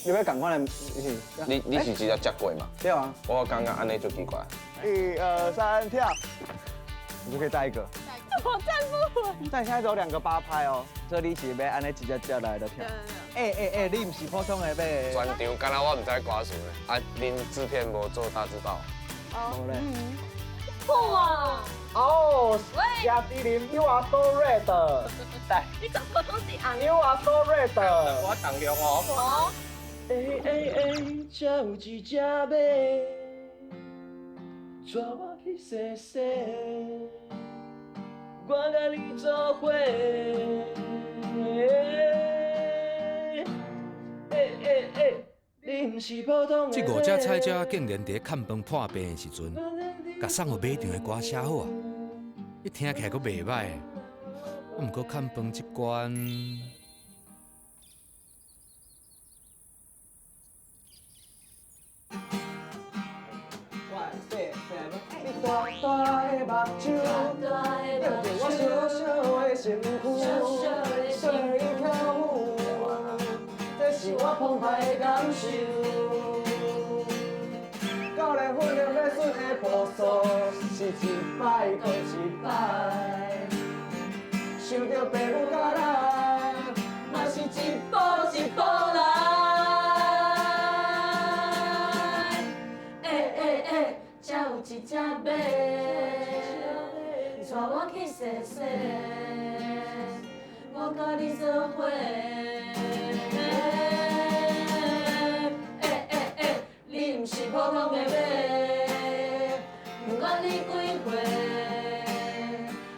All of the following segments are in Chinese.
你要赶快来，你是直接接过嘛？对啊。我刚刚安尼就奇怪。1、2、3，跳，你就可以带一个。我站不稳。但现在只有2个8拍哦，所以你是要安尼直接接来就跳。你不是普通的呗？全场敢若我唔知歌词的，啊，恁制片无做大字报。冇嘞。酷啊！哦，夏迪林 ，You are so red。来，你怎么都是红 You are so red。我当中哦。哦。才有一只马，带我去踅踅，我甲你做伙。你不是普通的。这5只菜鸟竟然伫看饭破病的时阵，甲送互马场的歌写好啊！一听起来阁袂歹，毋过看饭这关。你大大的目睭，着着我小小的身躯，随你跳舞，这是我澎湃的感受。教练训练要顺的步数，是一摆搁一摆。想着爸母甲咱，嘛是一步一步来。才有一只马，带我去踅踅，我甲你做伙。你不是普通的马，不管你几岁，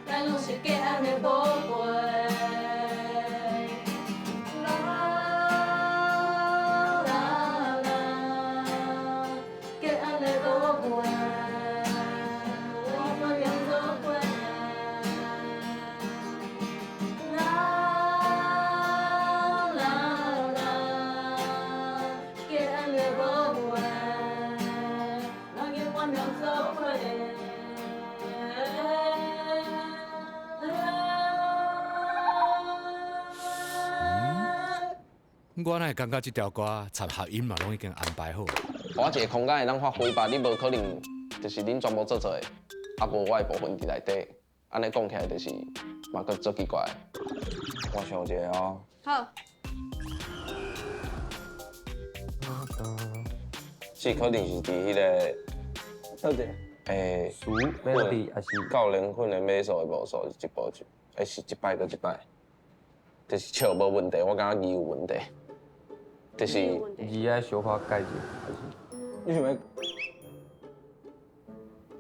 咱拢是结案的宝贝。我哪会感觉这条歌插合音嘛，拢已经安排好。我一个空间会当发挥吧，你无可能就是恁全部做做的，啊无我的部分伫内底，安尼讲起来就是嘛个做奇怪。我想一个哦。好。这可能是伫迄个。到底？数 melody 还是教练训练马术的步数是一步一，是一摆搁一摆，就是笑无问题，我感觉字有问题，就是字爱小可改一下，还是？你想要？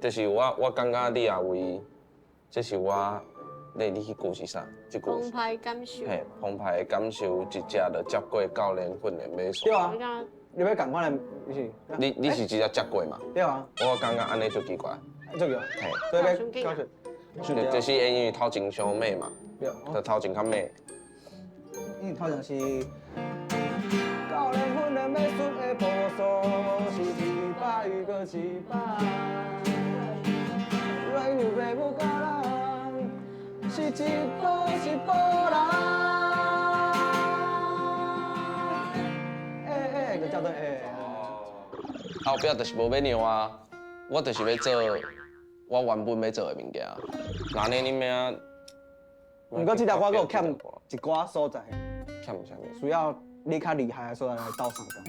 就是我感觉你也为，这是我你去故事啥？这故事。澎湃感受。嘿，澎湃的感受，一只就接过教练训练马术。对啊。你要赶快来，你是直接接过嘛？对啊。我感觉安尼就奇怪。这个。嘿。所以要教学。就是因为头前伤美嘛，就头前较美。因为头前是教练训练马术的步数，是一摆搁一摆。软有爸母甲咱，是一步一步来。就叫做后壁就是无要让啊，我就是要做我原本要做的物件。那呢，你名？不过这条歌还有欠一寡所在。欠啥物？需要你较厉害的所在来斗相共。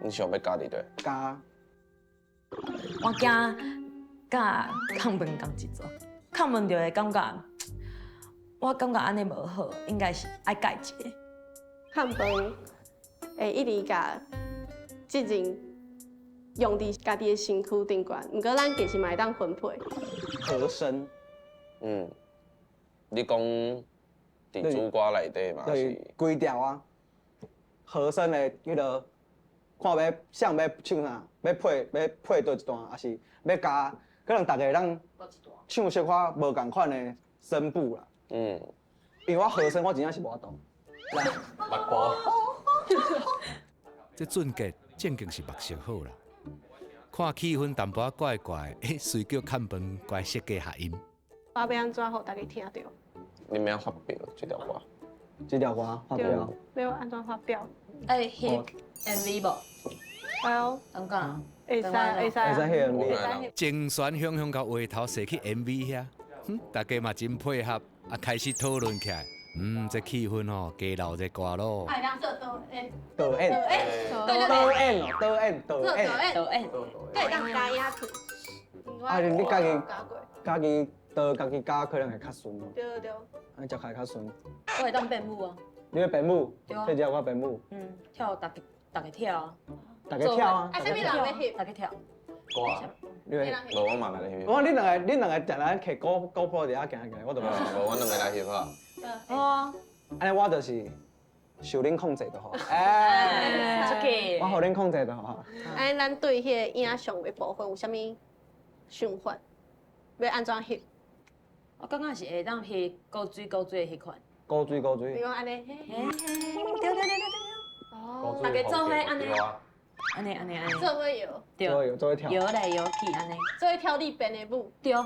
你想要加伫对？加。我惊甲抗问同一组，抗问就会感觉，我感觉安尼无好，应该是爱改一个。抗问会一直甲即人用伫家己的身躯顶悬，毋过咱其实嘛会当分配。和声。你讲伫主歌内底嘛？对，规条啊，和声的迄个，看要想要唱啥，要配倒一段，还是要加，可能大家咱唱小可无共款的声部啦。因为我和声我真正是无法度。来，目波。这俊杰正经是目色好啦，看气氛淡薄仔怪怪，随叫看饭怪设计合音。我要安怎互大家听到？你们要发表这条歌？这条歌发对表，，要安怎发表？爱翕 MV 无？哎呦，感觉会使会使会使翕 MV 会使翕。精选向向到话头踅去 MV 遐，大家嘛真配合，开始讨论起来。这气氛哦，加留一歌咯。哎，两色都哎，导演，对导演哦，导演，导演。抖 N，可以当加压图。啊，你家己加过。家己导家己教可能会较顺哦，对对。安才会较顺。我会当编舞啊，你会编舞，对啊这条我编舞，跳大家跳啊，大家跳啊，啊，什么人要翕？大家跳，歌啊，你会。无我嘛来翕。我讲你两个定来摕GoPro伫遐行行，我都无。无阮两个来翕啊。哦，安尼我就是受恁控制就好。哎，出去我互恁控制就好。哎，咱对迄个影像的部分有啥物想法？要安怎翕？我感觉是会当翕高水的迄款。高水高水，比如安尼，对，哦，大家做伙安尼，安尼，做伙摇，对，做会跳。摇来摇去安尼，做伙跳你编的舞。对，哦，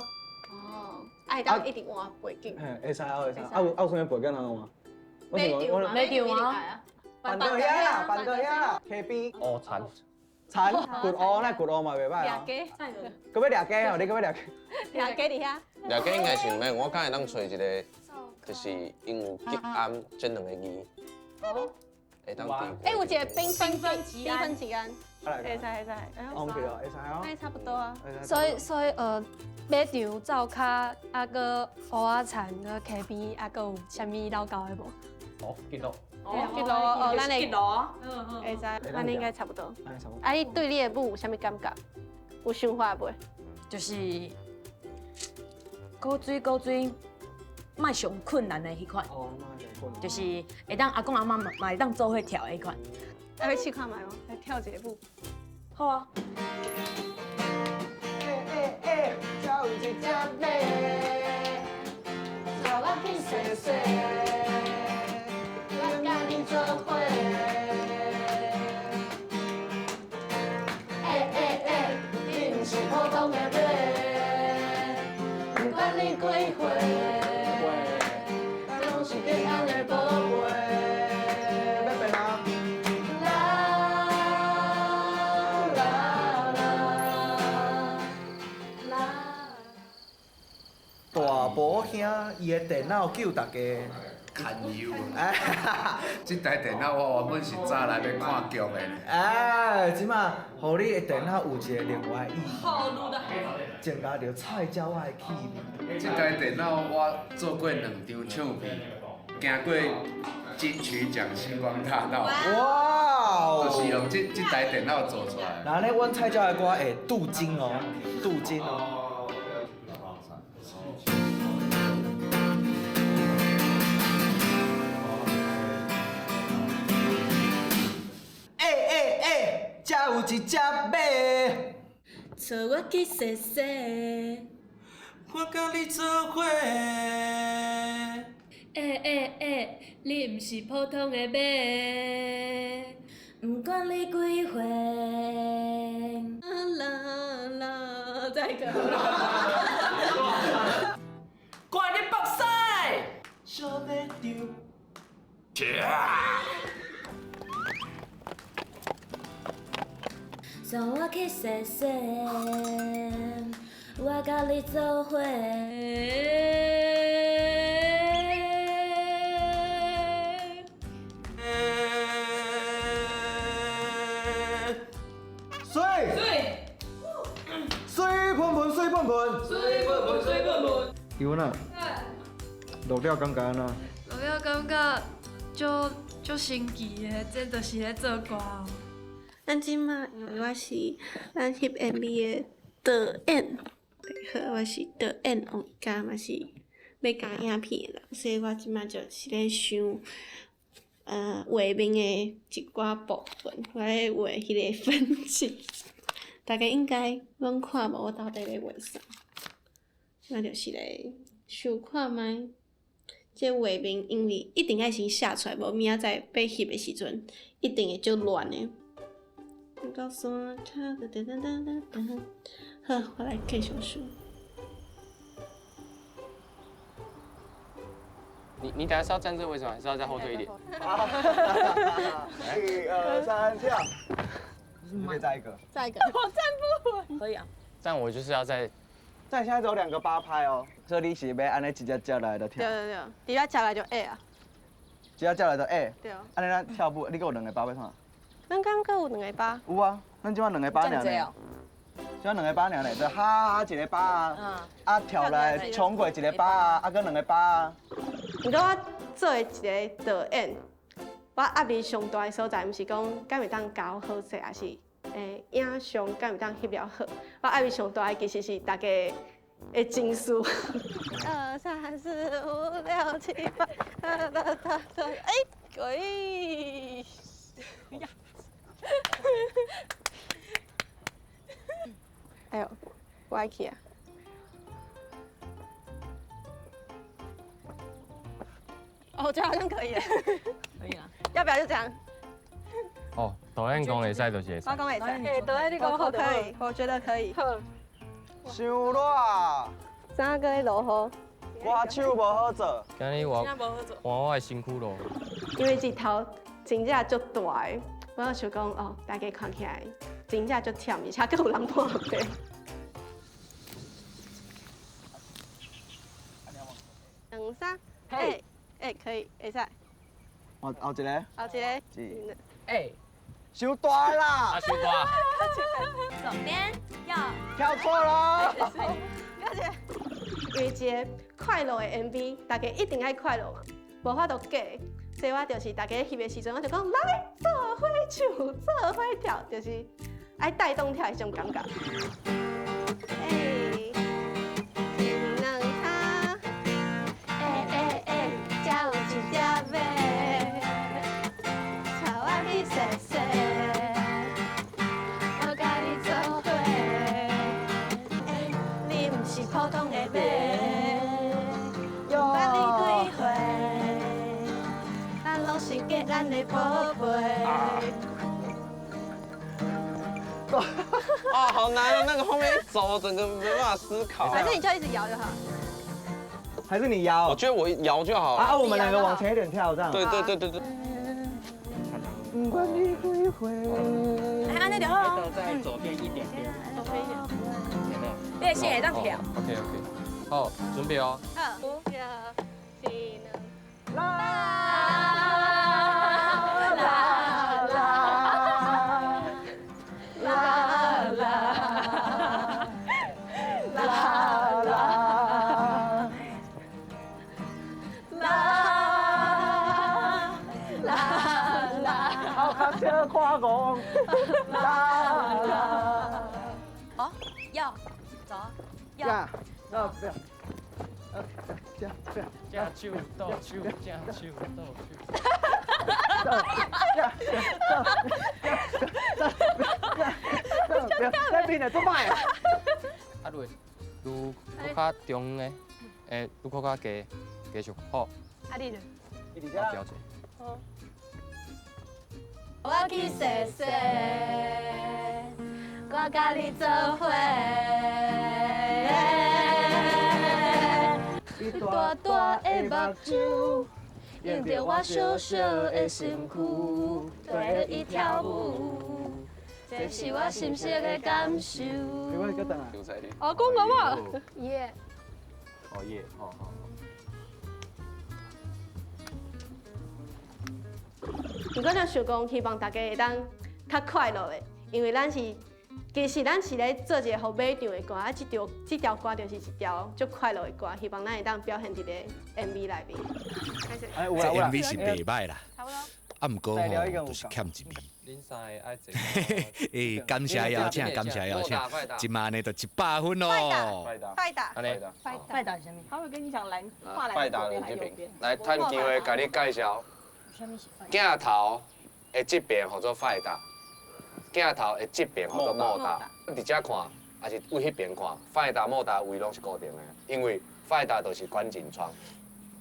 啊，会当一直换背景。嘿，会使啊会使，啊有有啥物背景哪有换？我是讲我嘛，没丢啊。板凳遐啦，板凳遐啦，KB 乌残。残骨乌那骨乌嘛袂歹啊。掠鸡，搁要掠鸡哦，你搁要掠鸡？掠鸡伫遐。了解应该是毋免，我敢会当找一个，就是因有吉安这两个字，会当调。哎，有一个缤纷期安，来会使会使，哎呦，往去咯，会使哦。哎，差不多啊。所以马场灶卡啊个蚵仔田个 KB 啊个有啥物老高的无？记录哦，咱的路，会使，咱应该差不多。哎，差不多。啊，你对你的舞有啥物感觉？有想法袂？就是高水，卖上困难的迄款，哦，那就困。就是会当阿公阿妈嘛会当做伙跳的迄款。要去试看卖吗？来跳一个舞。好啊，叫一只马，叫我去踅踅，我甲你做伙。你不是普通的马，不管你几岁，拢是吉安的宝贝。要变啊！大宝兄伊的电脑叫大家堪忧。这台电脑我原本是早来要看剧的呢。哎，即马，互你的电脑有一个另外的意义，增加着菜鸟仔的气味。这台电脑我做过2张唱片，行过金曲奖星光大道，哇就是用哦！这台电脑做出来的。然后呢，阮菜鸟的歌会镀金哦，镀金哦。遮有一只马，带我去踅踅。我甲你做伙。你毋是普通的马，不管你几岁，啦啦，再一个。怪你目屎，小马场。带我去踅踅，我甲你做伙。水喷喷，水喷喷。尤娜，录了感觉安怎？录了感觉就神奇的，这就是咧做歌哦。咱即马因为我是咱翕 MV 的导演，我是导演王家嘛是要教影片的人，所以我即马就是咧想，画面的一寡部分，我咧画迄个分镜，大家应该拢看无我到底咧画啥，我就是咧想看觅。这画面因为一定爱先写出来，无明仔载要翕的时阵，一定会足乱的。我告诉我，好，我来继续说。你等下是要站这位置吗？还是要再后退一点？ 1、2、3，跳。你可以再一个。再一个。我站不稳。可以啊。这样我就是要在。但现在只有2个8拍哦，所以你是要安尼直接叫来就跳。对对对，底下加来就 A 啊。直接叫来就 A。对啊。安尼咱跳舞，你还有2个8要创？咱刚刚有2个8。有啊，咱即摆2个8尔呢。只2个8尔呢，就哈1个8啊，啊跳来冲过1个8啊，啊搁2个8啊。不过我做的一个导演，我压力上大的所在，毋是讲敢会当教好势，还是影像敢会当翕了好。我压力上大的其实是大家的情绪。1、2、3、4、5、6、7、8，哎，鬼！哎呦，我爱去啊！哦，我觉得好像可以耶。可以啊。要不要就这样？哦，导演讲会使就是会使。我讲会使。导演你讲好可以，我觉得可以。伤热。三个落雨。我手无好做。今日我换我的辛苦咯。因为日头真正足大的，我想讲哦，大家看起来真正足忝，而且佫有人破病。2、3，可以，会使。后一个。后一个。哎。伤大啦！伤大。左边要。跳错了。因为一个快乐的 MV， 大家一定爱快乐嘛，无法度假。所以我就是大家翕的时阵，我就讲来做伙唱，做伙跳，就是爱带动跳的这种感觉。1、2、3，才有一条马，带我去踅踅，我甲你做伙。你毋是普通的马，捌你几回？ 拢是给咱的宝贝。啊，好难哦！那个后面一走，我整个没办法思考。反正你就一直摇就好。还是你摇？我觉得我摇就好。啊，我们2个往前一点跳，这样。对。不管你几回。哎，安尼就好。再左边一点点。左边一点。你的心会当跳。OK。好，准备哦。好，5、6、7、8。车跨过，哦，要走，要。不要。架手倒手，架手倒手。不要，再变了，做歹啊！啊，对，愈较中的，愈较继续好。啊，你呢？我调整。好。我去踅踅，我甲你做伙。大大的目睭，映着我小小的身躯，对伊跳舞，这是我深深的感受。哦，讲妈妈，耶。哦耶，好。如果咱想讲，希望大家会当较快乐的，因为其实咱是咧做一个互买场的歌，啊，这条歌就是一条足快乐的歌，希望咱会当表现伫咧 MV 内面。这 MV 是袂歹啦，差不多。啊，毋过吼，就是欠一味。恁三个爱坐。诶，感谢邀请，今晚呢就100分咯。快打，快打什么？他会跟你讲蓝画快打的这边，来趁机会甲你介绍。镜头的这边叫做快打，镜头的这边叫做莫打。伫遮看，还是为迄边看，快打、莫打位拢是固定的，因为快打就是观景窗。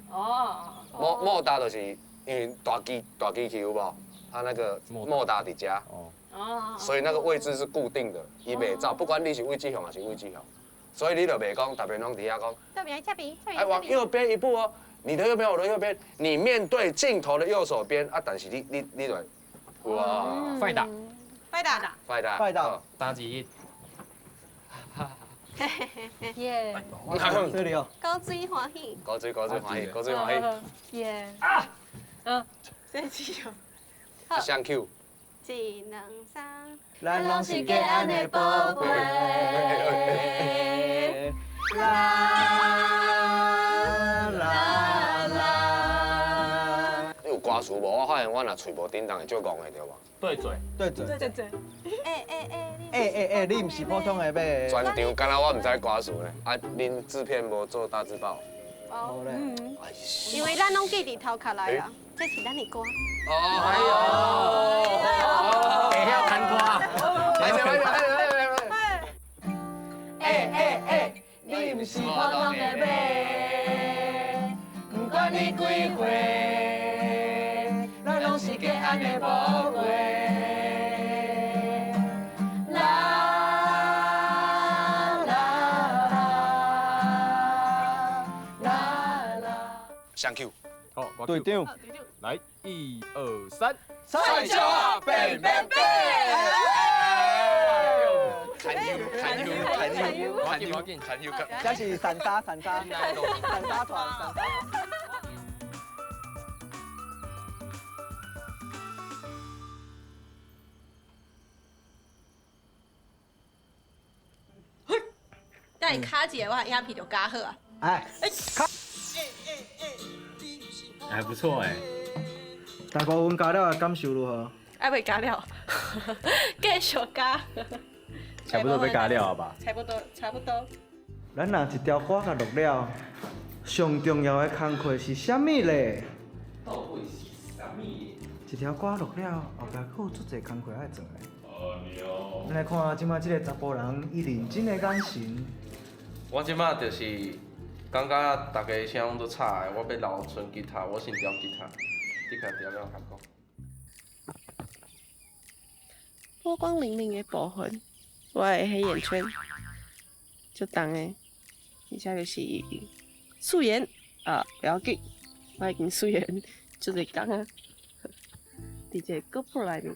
哦。莫打就是因为大机器有无？它那个莫打伫遮。哦。所以那个位置是固定的，伊袂走，不管你是位置向还是位置向，所以你就袂讲特别拢伫遐讲。这边，哎，往右边一步哦。你的右边，我的右边，你面对镜头的右手边啊，但是你对，哇，快打，快打，快打，快打，打几？耶！这里哦，高水欢喜，高追欢喜，高追欢喜，耶！生气哦。相 Q，一两三，咱拢是过安尼宝贝。啦啦啦。你有歌词无？我发现我若嘴无叮当会足戆的对无？对嘴，对嘴。对对，你唔是普通的马。全场敢若我唔知歌词呢，啊，恁制片无做大字报。无咧。哎因为咱拢记伫头壳来啊，这是咱的歌。哎呦，会晓弹歌。你毋是普通的马，不管你几岁，咱拢是过安尼宝贝。啦啦啦啦啦。相 Q，好，我队长，来，1、2、3，菜椒啊，变变变！砍 U，这是散沙团。等你卡一个，我影片就加好啊。哎，还不错哎。大部分加了的感受如何？还未加了，继续加。差不多要加了吧？差不多。咱若一条歌甲录了，上重要的工课是啥物咧？到底是啥物？一条歌录了，后壁佫有足侪工课爱做咧。咱来看即摆即个查甫人伊认真的眼神。我即摆就是感觉大家声拢都吵的，我要留纯吉他，我先调吉他，你家调了下讲。波光粼粼的部分，我的黑眼圈就重的，以下就是素颜啊，不要紧，我已经素颜就侪工啊，伫这个 GoPro 内面。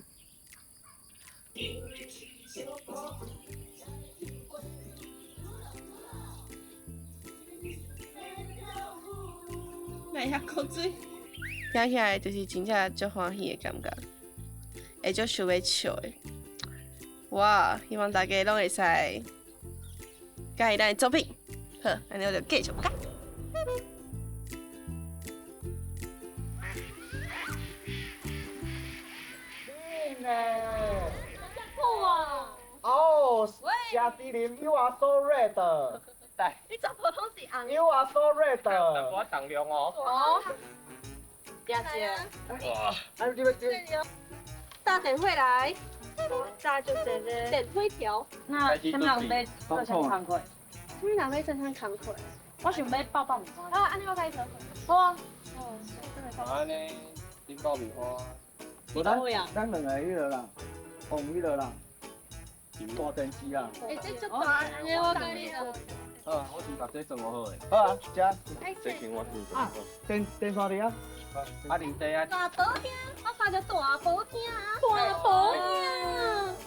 来遐口水，听起来就是真正足欢喜的感觉，会足想要笑的。哇，希望大家拢会使介意咱的作品。好，安尼我就继续讲。哦，夏迪林 ，You are so red。你做普通是红。 You are so red。我重量哦。哦。谢谢。哇。安这边大点会来。大就这个点推条。那咱要做啥工课？你哪要做啥工课？我想要爆米花。啊，安尼我甲你调。好啊。安尼，恁爆米花。咱两个迄个啦，红迄个啦，大电视啦。哎，这足大，安尼我甲你调。好，我先把这装好诶。好啊，食。这间我先装好。电扇伫啊。啊，零茶啊。大宝兄，我看到大宝兄啊。大宝兄。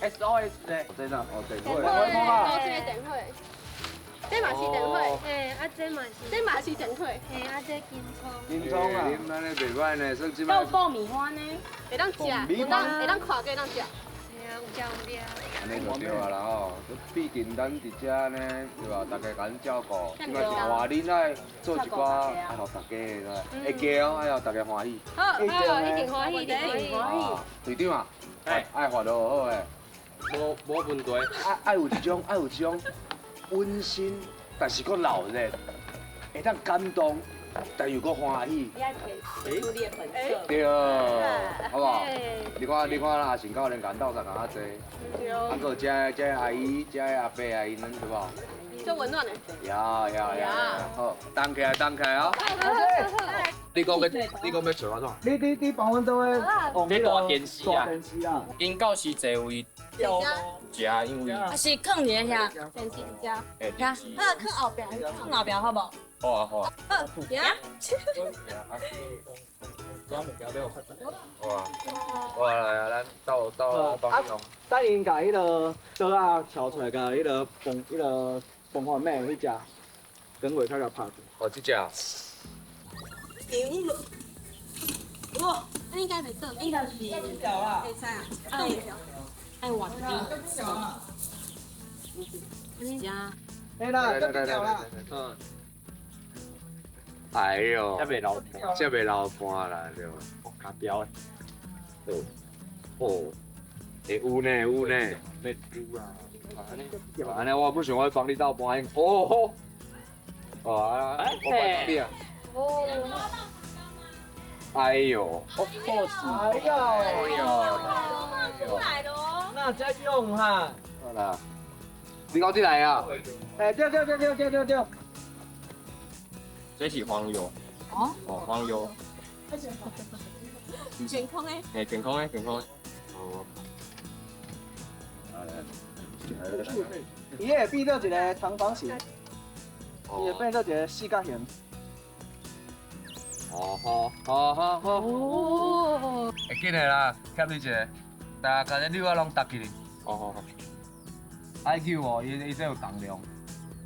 SOS 的。这张哦，对。电会，这个电会。这嘛是电会，嘿，啊这嘛是，这嘛是电会，嘿，啊这金葱。金葱啊。恁安尼袂歹呢，算即摆。还有爆米花呢。会当食，会当看，会当食。嘿啊，有食有食。安尼就对啊啦吼，毕竟咱伫遮呢，对吧？大家甲咱照顾，即摆是话恁爱做一寡爱互大家的，会加哦，爱互大家欢喜。好，一定欢喜，一定欢喜。队长啊，爱活得好诶，无问题。爱有一种温馨，但是佫热热，会当感动，但又佫欢喜。你爱甜，朱丽粉色。对，好不好？你看，阿成教练共斗相共较济，啊，佫遮阿姨、遮阿伯阿姨，恁对无？足温暖的。呀，好，动起来哦。你讲要找我怎？你帮阮倒位往这大电视啊，大电视啊，因到时坐位食，因为啊是放一下，电视遮。呀，啊放后边好不好？好啊好啊。好，呀。哇来啊，咱斗帮用。等因甲迄个刀啊挑出来，甲迄个饭饭面去食，等下较甲拍。哦，这只。哇，那应该袂得，应该是会使啊，爱换冰。食。嘿啦，这边掉啦。哎呦，这袂流汗，这袂流汗啦，对吧？加标的。哦，会有呢，有呢。袂有啊。安尼我不想我帮你斗搬。哦，哇，我帮你啊。哦。哎呦，哎呦，出来了哦。那这用哈。好啦，你搞进来啊？哎，对。这是黄油。哦，黄油。健康诶。哎，健康的。哦。伊会变做一个长方形，伊会变做一个四角形。好。哦。会紧的啦，欠你一个，大家今日我拢搭起哩。好。爱球哦，伊这有重量，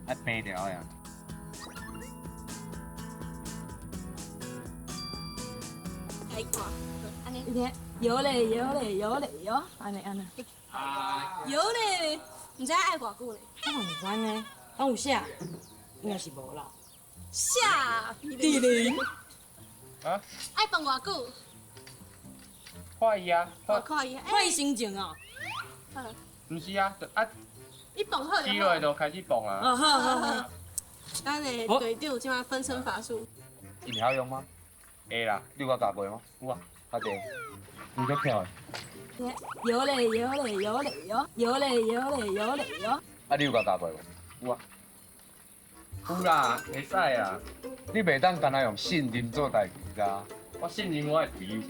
爱平调呀。来看，安尼，摇嘞，安尼。摇嘞，唔知爱偌久嘞？我唔知呢，敢有写？应该是无啦。下地灵。啊？爱放偌久？快呀！看伊，快心情啊！唔是啊，你放好4就好。月就开始放啊。好。咱的队长即摆分身法术。你晓用吗？会啦，你有甲教过吗？有啊，阿弟，你足巧的。摇嘞，啊，你有甲教过无？有啊。有啦，会使啊。你袂当干那用信任做代志噶。我信任我的皮。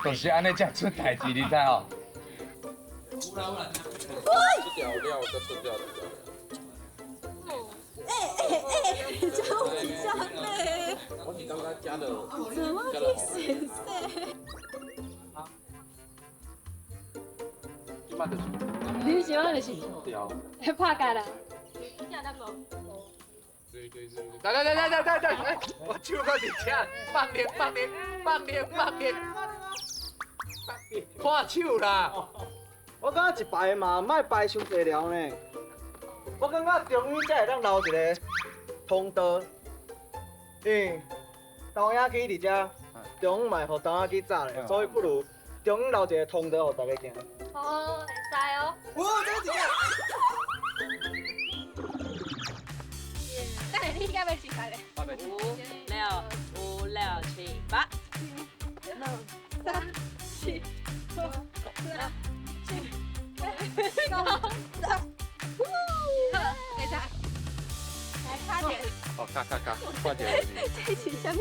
就是安尼才出代志，你知吼？这条料跟这条加嘞！我是刚刚加的，怎么可以显色？你喜欢的是会拍架啦？来，我手搁伫遮，放脸，看手啦！我感觉一排嘛，莫排伤济条呢。我感觉中医才会当留一个通道，豆芽机伫遮，中午嘛互豆芽机炸咧，所以不如中午留一个通道，互大家行。哦，会使哦。哇，这个等下你应该要几块嘞？5、6、7、8。6、3、7、5、6、7、8、9、10。等一下，来快点！哦，卡，快点！这是什么？